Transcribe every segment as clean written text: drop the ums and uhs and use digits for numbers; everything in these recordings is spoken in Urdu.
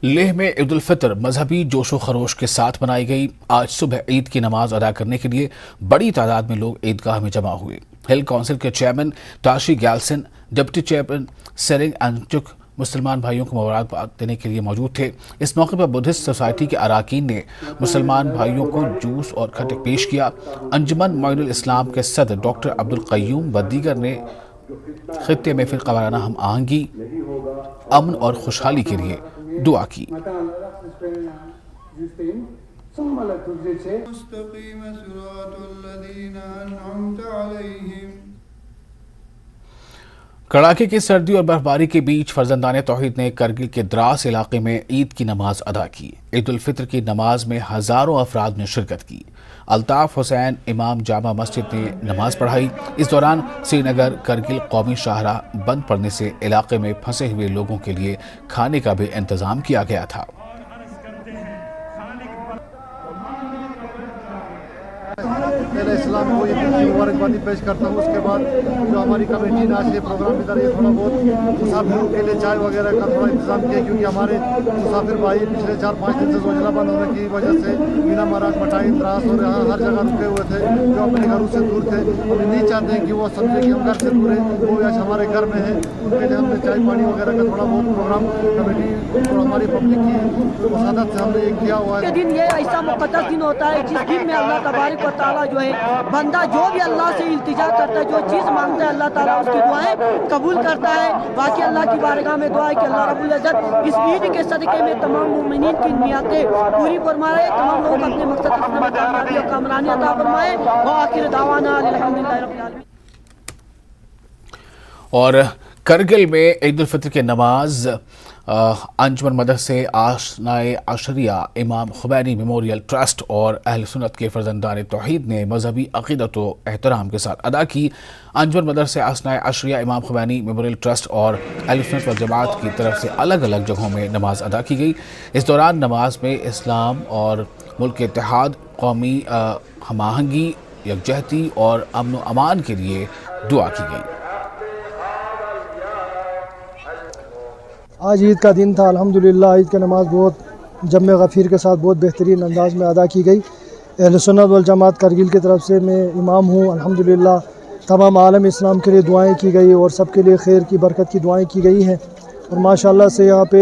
لیہ میں عید الفطر مذہبی جوش و خروش کے ساتھ منائی گئی۔ آج صبح عید کی نماز ادا کرنے کے لیے بڑی تعداد میں لوگ عیدگاہ میں جمع ہوئے۔ ہل کونسل کے chairman Tashi گیلسن، deputy chairman sharing انچک مسلمان بھائیوں کو مبارکباد دینے کے لیے موجود تھے۔ اس موقع پر بدھسٹ سوسائٹی کے اراکین نے مسلمان بھائیوں کو جوس اور کھٹے پیش کیا۔ انجمن معین الاسلام کے صدر ڈاکٹر عبدالقیوم و دیگر نے خطے میں فرقہ وارانہ ہم آہنگی، امن اور خوشحالی کے لیے دعا کی۔ کڑاکے کی سردی اور برفباری کے بیچ فرزندان توحید نے کرگل کے دراس علاقے میں عید کی نماز ادا کی۔ عید الفطر کی نماز میں ہزاروں افراد نے شرکت کی۔ الطاف حسین امام جامع مسجد نے نماز پڑھائی۔ اس دوران سری نگر کرگل قومی شاہراہ بند پڑنے سے علاقے میں پھنسے ہوئے لوگوں کے لیے کھانے کا بھی انتظام کیا گیا تھا۔ پہلے اسلام کو یہ مبارکبادی پیش کرتا ہوں۔ اس کے بعد جو ہماری کمیٹی نے آج یہ پروگرام ادھر یہ تھوڑا بہت مسافروں کے لیے چائے وغیرہ کا تھوڑا انتظام کیا، کیونکہ ہمارے مسافر بھائی پچھلے 4-5 دن سے زلزلہ بند ہونے کی وجہ سے مینا مہاراج مٹائی دراس اور یہاں ہر جگہ رکے ہوئے تھے، جو اپنے گھروں سے دور تھے۔ ہم نہیں چاہتے ہیں کہ وہ سمجھے کہ ہم گھر سے دور ہیں، وہ آج ہمارے گھر میں ہیں۔ ان کے لیے ہم نے چائے پانی وغیرہ کا تھوڑا بہت پروگرام کمیٹی اور ہماری پبلک کی مساعدت سے ہم نے یہ کیا ہوا ہے۔ دن یہ ایسا مقدس دن ہوتا ہے جس دن میں اللہ تبارک و تعالیٰ جو ہے بندہ جو بھی اللہ سے التجا کرتا ہے، جو چیز مانگتا ہے، اللہ تعالیٰ اس کی دعائیں قبول کرتا ہے۔ باقی اللہ کی بارگاہ میں دعا ہے کہ اللہ رب العزت اس عید کے صدقے میں تمام مومنین کی نیتیں پوری فرمائے، تمام لوگوں کو اپنے مقصد میں کامیابی اور کامرانی عطا فرمائے۔ وآخر دعوانا الحمدللہ رب العالمین۔ اور کرگل میں عید الفطر کی نماز انجمن مدرسے آشنائے عشریہ امام خمینی میموریل ٹرسٹ اور اہل سنت کے فرزندان توحید نے مذہبی عقیدت و احترام کے ساتھ ادا کی۔ انجمن مدرسے آشنائے عشریہ امام خمینی میموریل ٹرسٹ اور اہل سنت والجماعت کی طرف سے الگ الگ جگہوں میں نماز ادا کی گئی۔ اس دوران نماز میں اسلام اور ملک کے اتحاد، قومی ہم آہنگی، یکجہتی اور امن و امان کے لیے دعا کی گئی۔ آج عید کا دن تھا، الحمدللہ عید کی نماز بہت جم غفیر کے ساتھ بہت بہترین انداز میں ادا کی گئی۔ اہل سنت والجماعت کرگل کی طرف سے میں امام ہوں۔ الحمدللہ تمام عالم اسلام کے لیے دعائیں کی گئی اور سب کے لیے خیر کی برکت کی دعائیں کی گئی ہیں۔ اور ماشاءاللہ سے یہاں پہ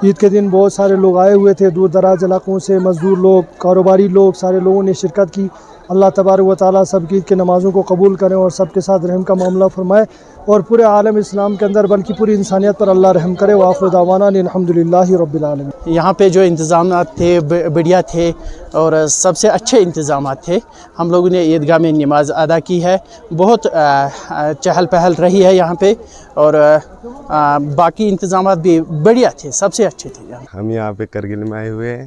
عید کے دن بہت سارے لوگ آئے ہوئے تھے، دور دراز علاقوں سے مزدور لوگ، کاروباری لوگ، سارے لوگوں نے شرکت کی۔ اللہ تبارک و تعالیٰ سب کی عید کی نمازوں کو قبول کریں اور سب کے ساتھ رحم کا معاملہ فرمائے، اور پورے عالم اسلام کے اندر بلکہ پوری انسانیت پر اللہ رحم کرے۔ وآخر دعوانا الحمدللہ رب العالمین۔ یہاں پہ جو انتظامات تھے بڑھیا تھے اور سب سے اچھے انتظامات تھے۔ ہم لوگوں نے عیدگاہ میں نماز ادا کی ہے، بہت چہل پہل رہی ہے یہاں پہ، اور باقی انتظامات بھی بڑھیا تھے، سب سے اچھے تھے۔ ہم یہاں پہ کرگل میں آئے ہوئے ہیں،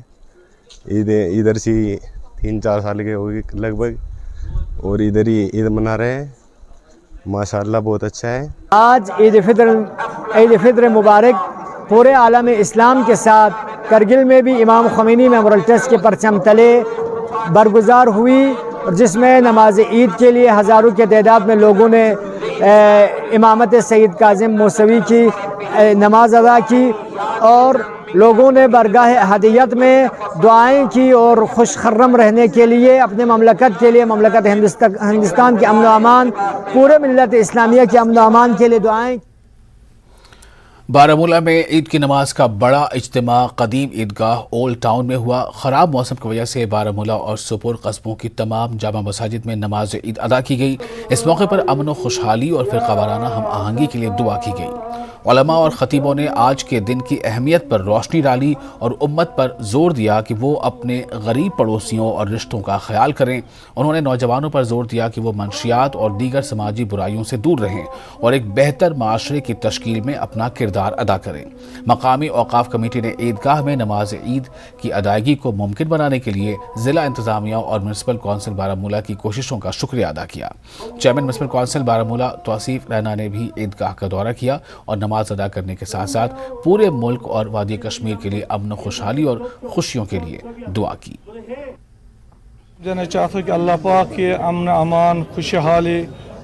ادھر سے 3-4 سال کے ہوگی لگ بھگ، اور ادھر ہی عید منا رہے ہیں۔ ماشاءاللہ بہت اچھا ہے۔ آج عید فطر مبارک پورے عالم اسلام کے ساتھ کرگل میں بھی امام خمینی میموریل ٹرسٹ کے پرچم تلے برگزار ہوئی، جس میں نماز عید کے لیے ہزاروں کے تعداد میں لوگوں نے امامت سید کاظم موسوی کی نماز ادا کی، اور لوگوں نے برگاہ ہدیت میں دعائیں کی اور خوش خرم رہنے کے لیے، اپنے مملکت کے لیے، مملکت ہندوستان کے امن و امان، پورے ملت اسلامیہ کے امن و امان کے لیے دعائیں۔ بارہمولہ میں عید کی نماز کا بڑا اجتماع قدیم عیدگاہ اولڈ ٹاؤن میں ہوا۔ خراب موسم کی وجہ سے بارہمولہ اور سوپور قصبوں کی تمام جامع مساجد میں نماز عید ادا کی گئی۔ اس موقع پر امن و خوشحالی اور فرقہ وارانہ ہم آہنگی کے لیے دعا کی گئی۔ علماء اور خطیبوں نے آج کے دن کی اہمیت پر روشنی ڈالی اور امت پر زور دیا کہ وہ اپنے غریب پڑوسیوں اور رشتوں کا خیال کریں۔ انہوں نے نوجوانوں پر زور دیا کہ وہ منشیات اور دیگر سماجی برائیوں سے دور رہیں اور ایک بہتر معاشرے کی تشکیل میں اپنا کردار ادا کریں۔ مقامی اوقاف کمیٹی نے عیدگاہ میں نماز عید کی ادائیگی کو ممکن بنانے کے لیے ضلع انتظامیہ اور میونسپل کونسل بارہمولہ کی کوششوں کا شکریہ ادا کیا۔ چیئرمین میونسپل کونسل بارہمولہ توصیف رینا نے بھی عیدگاہ کا دورہ کیا اور نماز ادا کرنے کے ساتھ ساتھ پورے ملک اور وادی کشمیر کے لیے امن و خوشحالی اور خوشیوں کے لیے دعا کی۔ میں چاہتا ہوں کہ اللہ پاک یہ امن امان، خوشحالی